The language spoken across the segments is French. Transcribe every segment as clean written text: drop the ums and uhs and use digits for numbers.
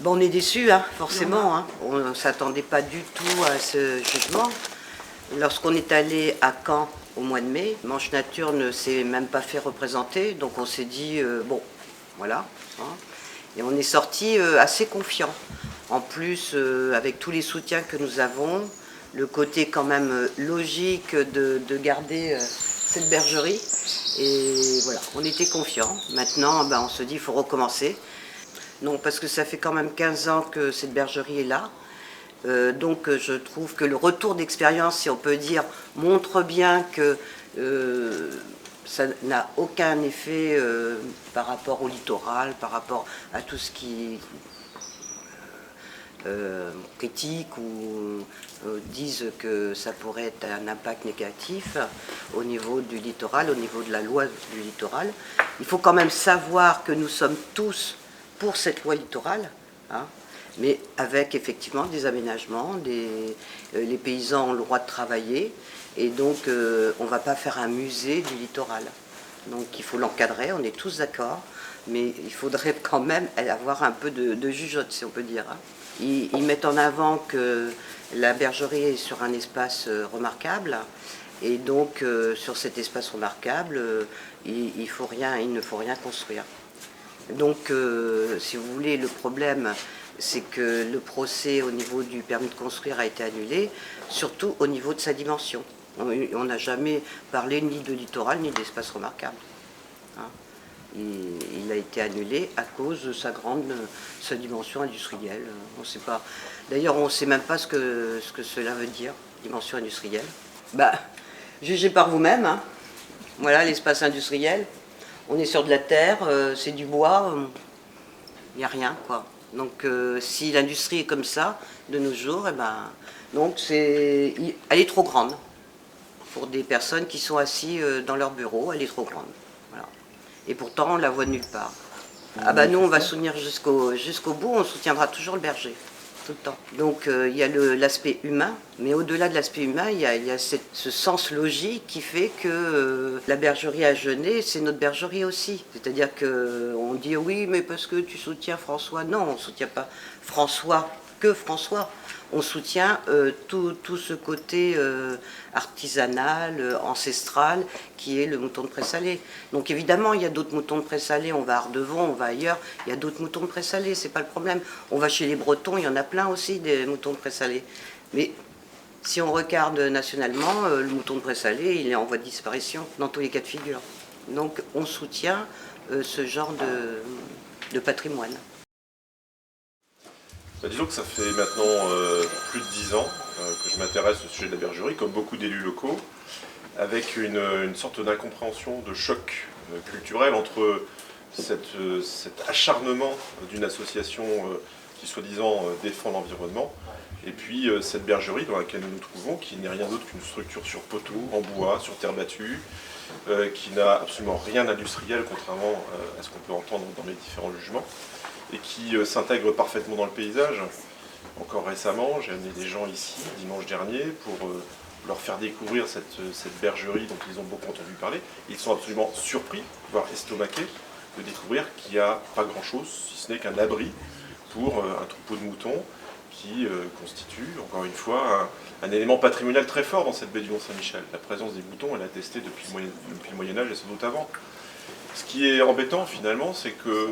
Bon, on est déçus, hein, forcément. Hein. On ne s'attendait pas du tout à ce jugement. Lorsqu'on est allé à Caen au mois de mai, Manche Nature ne s'est même pas fait représenter, donc on s'est dit, bon, voilà. Hein. Et on est sorti assez confiant. En plus, avec tous les soutiens que nous avons, le côté quand même logique de garder cette bergerie. Et voilà, on était confiants. Maintenant, ben, on se dit, il faut recommencer. Non, parce que ça fait quand même 15 ans que cette bergerie est là. Donc je trouve que le retour d'expérience, si on peut dire, montre bien que ça n'a aucun effet par rapport au littoral, par rapport à tout ce qui critiquent ou disent que ça pourrait être un impact négatif au niveau du littoral, au niveau de la loi du littoral. Il faut quand même savoir que nous sommes tous pour cette loi littorale, hein, mais avec effectivement des aménagements, les paysans ont le droit de travailler, et donc on ne va pas faire un musée du littoral. Donc il faut l'encadrer, on est tous d'accord, mais il faudrait quand même avoir un peu de jugeote, si on peut dire. Hein. Ils mettent en avant que la bergerie est sur un espace remarquable, et donc sur cet espace remarquable, il ne faut rien construire. Donc, si vous voulez, le problème, c'est que le procès au niveau du permis de construire a été annulé, surtout au niveau de sa dimension. On n'a jamais parlé ni de littoral ni d'espace remarquable. Hein. Il a été annulé à cause de sa dimension industrielle. On sait pas. D'ailleurs, on ne sait même pas ce que cela veut dire, dimension industrielle. Bah, jugez par vous-même. Hein. Voilà l'espace industriel. On est sur de la terre, c'est du bois, il n'y a rien, quoi. Donc si l'industrie est comme ça, de nos jours, eh ben, donc elle est trop grande. Pour des personnes qui sont assises dans leur bureau, elle est trop grande. Voilà. Et pourtant, on la voit nulle part. Ah bah nous, on va soutenir jusqu'au bout, on soutiendra toujours le berger. Tout le temps. Donc il y a l'aspect humain, mais au-delà de l'aspect humain, il y a ce sens logique qui fait que la bergerie à Genêt, c'est notre bergerie aussi. C'est-à-dire qu'on dit oui, mais parce que tu soutiens François. Non, on ne soutient pas François, que François. On soutient tout ce côté artisanal, ancestral, qui est le mouton de Pré-Salé. Donc évidemment, il y a d'autres moutons de Pré-Salé, on va à Ardevon, on va ailleurs, il y a d'autres moutons de Pré-Salé, c'est pas le problème. On va chez les Bretons, il y en a plein aussi des moutons de Pré-Salé. Mais si on regarde nationalement, le mouton de Pré-Salé, il est en voie de disparition dans tous les cas de figure. Donc on soutient ce genre de patrimoine. Bah, disons que ça fait maintenant plus de 10 ans que je m'intéresse au sujet de la bergerie, comme beaucoup d'élus locaux, avec une sorte d'incompréhension, de choc culturel entre cet acharnement d'une association qui soi-disant défend l'environnement, et puis cette bergerie dans laquelle nous nous trouvons, qui n'est rien d'autre qu'une structure sur poteau, en bois, sur terre battue, qui n'a absolument rien d'industriel, contrairement à ce qu'on peut entendre dans les différents jugements, et qui s'intègre parfaitement dans le paysage. Encore récemment, j'ai amené des gens ici, dimanche dernier, pour leur faire découvrir cette bergerie dont ils ont beaucoup entendu parler. Ils sont absolument surpris, voire estomaqués, de découvrir qu'il n'y a pas grand-chose, si ce n'est qu'un abri pour un troupeau de moutons qui constitue, encore une fois, un élément patrimonial très fort dans cette baie du Mont-Saint-Michel. La présence des moutons, elle est attestée depuis le Moyen-Âge et sans doute avant. Ce qui est embêtant, finalement, c'est que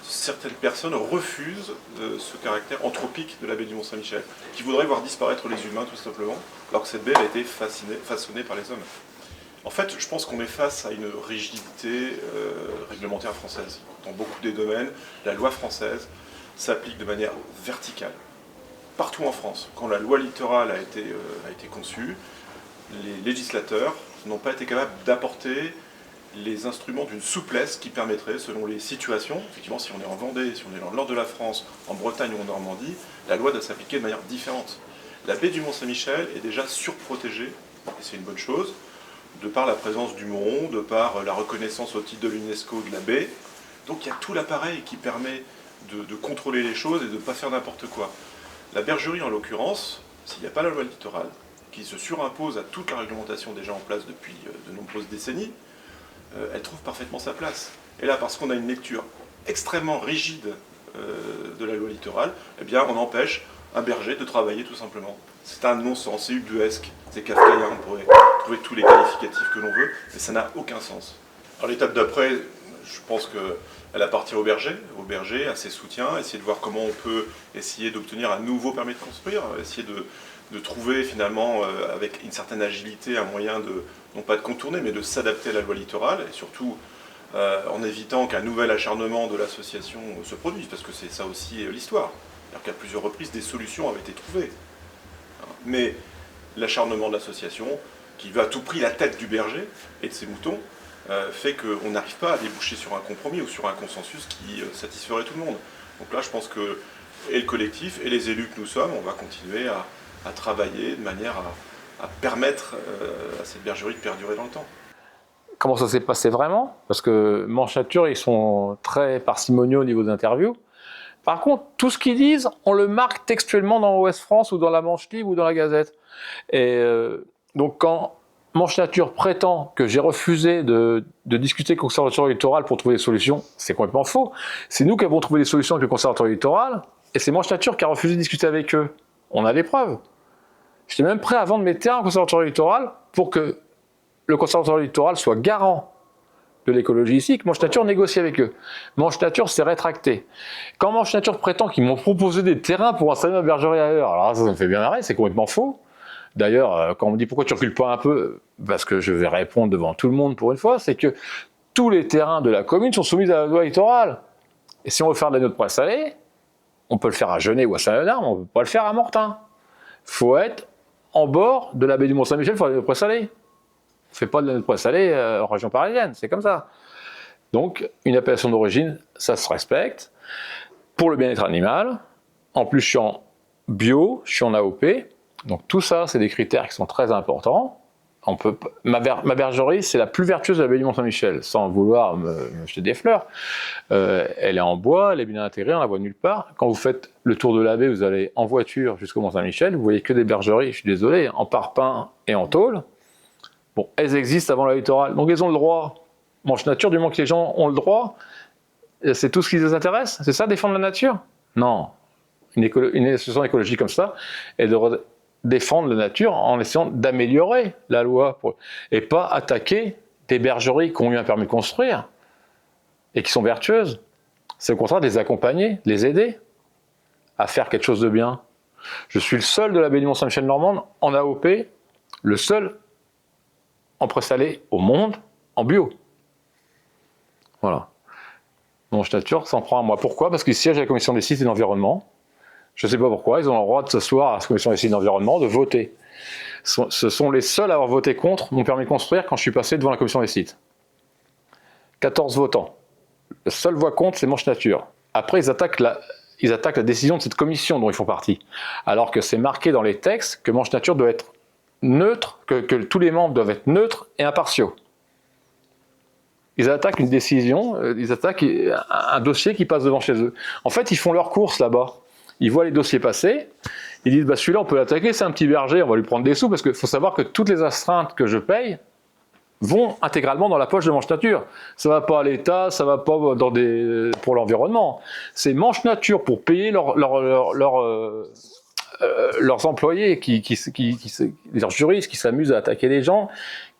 certaines personnes refusent ce caractère anthropique de la baie du Mont-Saint-Michel, qui voudraient voir disparaître les humains, tout simplement, alors que cette baie a été façonnée par les hommes. En fait, je pense qu'on est face à une rigidité réglementaire française. Dans beaucoup des domaines, la loi française s'applique de manière verticale. Partout en France, quand la loi littorale a été conçue, les législateurs n'ont pas été capables d'apporter les instruments d'une souplesse qui permettrait, selon les situations, effectivement si on est en Vendée, si on est dans le nord de la France, en Bretagne ou en Normandie, la loi doit s'appliquer de manière différente. La baie du Mont-Saint-Michel est déjà surprotégée, et c'est une bonne chose, de par la présence du Moron, de par la reconnaissance au titre de l'UNESCO de la baie. Donc il y a tout l'appareil qui permet de contrôler les choses et de ne pas faire n'importe quoi. La bergerie, en l'occurrence, s'il n'y a pas la loi littorale, qui se surimpose à toute la réglementation déjà en place depuis de nombreuses décennies, elle trouve parfaitement sa place. Et là, parce qu'on a une lecture extrêmement rigide de la loi littorale, eh bien on empêche un berger de travailler tout simplement. C'est un non-sens, c'est ubuesque, c'est kafkaïen, on pourrait trouver tous les qualificatifs que l'on veut, mais ça n'a aucun sens. Alors l'étape d'après, je pense qu'elle appartient au berger, à ses soutiens, essayer de voir comment on peut essayer d'obtenir un nouveau permis de construire, essayer de trouver finalement avec une certaine agilité un moyen de, non pas de contourner, mais de s'adapter à la loi littorale, et surtout en évitant qu'un nouvel acharnement de l'association se produise, parce que c'est ça aussi l'histoire. C'est-à-dire qu'à plusieurs reprises, des solutions avaient été trouvées. Mais l'acharnement de l'association, qui veut à tout prix la tête du berger et de ses moutons, fait qu'on n'arrive pas à déboucher sur un compromis ou sur un consensus qui satisferait tout le monde. Donc là, je pense que et le collectif et les élus que nous sommes, on va continuer à travailler de manière à permettre à cette bergerie de perdurer dans le temps. Comment ça s'est passé vraiment? Parce que Manche Nature, ils sont très parcimonieux au niveau des interviews. Par contre, tout ce qu'ils disent, on le marque textuellement dans Ouest France ou dans la Manche Libre ou dans la Gazette. Et donc quand Manche Nature prétend que j'ai refusé de discuter avec le Conservatoire littoral pour trouver des solutions, c'est complètement faux. C'est nous qui avons trouvé des solutions avec le Conservatoire littoral, et c'est Manche Nature qui a refusé de discuter avec eux. On a des preuves. J'étais même prêt à vendre mes terrains au Conservatoire littoral pour que le Conservatoire littoral soit garant de l'écologie ici, que Manche Nature négocie avec eux. Manche Nature s'est rétracté. Quand Manche Nature prétend qu'ils m'ont proposé des terrains pour installer ma bergerie ailleurs, alors ça me fait bien marrer, c'est complètement faux. D'ailleurs, quand on me dit pourquoi tu recules pas un peu, parce que je vais répondre devant tout le monde pour une fois, c'est que tous les terrains de la commune sont soumis à la loi littorale. Et si on veut faire de la noix de pois salée, on peut le faire à Genêt ou à Saint-Léonard, mais on ne peut pas le faire à Mortain. Il faut être en bord de la baie du Mont-Saint-Michel pour faire de la noix de pois salée. On ne fait pas de la noix de pois salée en région parisienne, c'est comme ça. Donc, une appellation d'origine, ça se respecte. Pour le bien-être animal, en plus je suis en bio, je suis en AOP, donc tout ça, c'est des critères qui sont très importants. Ma bergerie, c'est la plus vertueuse de la baie du Mont-Saint-Michel, sans vouloir me jeter des fleurs. Elle est en bois, elle est bien intégrée, on ne la voit nulle part. Quand vous faites le tour de la baie, vous allez en voiture jusqu'au Mont-Saint-Michel, vous voyez que des bergeries, je suis désolé, en parpaing et en tôle. Bon, elles existent avant la littorale, donc elles ont le droit. Manche Nature, du moment que les gens ont le droit, c'est tout ce qui les intéresse? C'est ça, défendre la nature? Non. Une association écologique comme ça, elle devrait défendre la nature en essayant d'améliorer la loi et pas attaquer des bergeries qui ont eu un permis de construire et qui sont vertueuses. C'est au contraire de les accompagner, de les aider à faire quelque chose de bien. Je suis le seul de la baie du Mont-Saint-Michel normande en AOP, le seul en présalé au monde en bio. Voilà. Manche Nature s'en prend à moi. Pourquoi? Parce qu'ils siègent à la commission des sites et de l'environnement. Je ne sais pas pourquoi, ils ont le droit de s'asseoir à la commission des sites et de l'environnement, de voter. Ce sont les seuls à avoir voté contre mon permis de construire quand je suis passé devant la commission des sites. 14 votants. La seule voix contre, c'est Manche Nature. Après, ils attaquent la décision de cette commission dont ils font partie. Alors que c'est marqué dans les textes que Manche Nature doit être neutre, que tous les membres doivent être neutres et impartiaux. Ils attaquent une décision, ils attaquent un dossier qui passe devant chez eux. En fait, ils font leur course là-bas. Ils voient les dossiers passer, ils disent bah, celui-là on peut l'attaquer, c'est un petit berger, on va lui prendre des sous, parce qu'il faut savoir que toutes les astreintes que je paye vont intégralement dans la poche de Manche Nature. Ça ne va pas à l'État, ça ne va pas pour l'environnement. C'est Manche Nature pour payer leurs employés, leurs juristes qui s'amusent à attaquer les gens,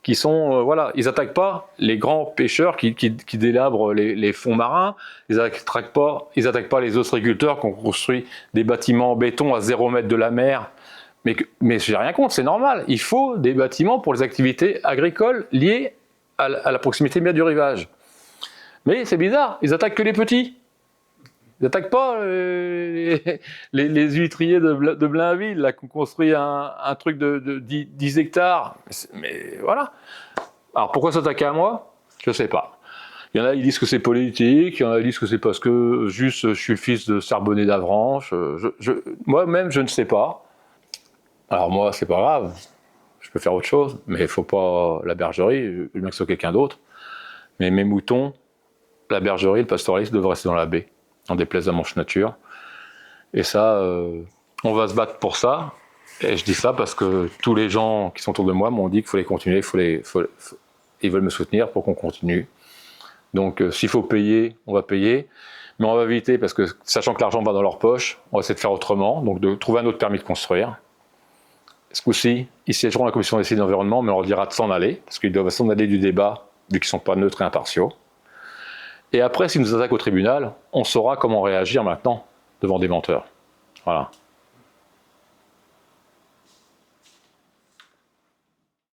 qui sont, voilà, ils n'attaquent pas les grands pêcheurs qui délabrent les fonds marins, ils n'attaquent pas les ostréiculteurs qui ont construit des bâtiments en béton à 0 mètre de la mer. Mais j'ai rien contre, c'est normal. Il faut des bâtiments pour les activités agricoles liées à la proximité immédiate du rivage. Mais c'est bizarre, ils attaquent que les petits. Ils n'attaquent pas les huîtriers de Blainville, là, qui ont construit un truc de 10 hectares. Mais voilà. Alors pourquoi s'attaquer à moi? Je ne sais pas. Il y en a qui disent que c'est politique, il y en a qui disent que c'est parce que juste je suis le fils de Charbonnet d'Avranches. Moi-même, je ne sais pas. Alors moi, c'est pas grave. Je peux faire autre chose, mais il ne faut pas la bergerie, je veux bien que ce soit quelqu'un d'autre. Mais mes moutons, la bergerie, le pastoralisme devraient rester dans la baie. En déplaise à Manche Nature. Et ça, on va se battre pour ça. Et je dis ça parce que tous les gens qui sont autour de moi m'ont dit qu'il fallait continuer, ils veulent me soutenir pour qu'on continue. Donc s'il faut payer, on va payer. Mais on va éviter, parce que sachant que l'argent va dans leur poche, on va essayer de faire autrement, donc de trouver un autre permis de construire. Ce coup-ci, ils siégeront à la commission des sites d'environnement, mais on leur dira de s'en aller, parce qu'ils doivent s'en aller du débat, vu qu'ils ne sont pas neutres et impartiaux. Et après, s'ils nous attaquent au tribunal, on saura comment réagir maintenant devant des menteurs. Voilà.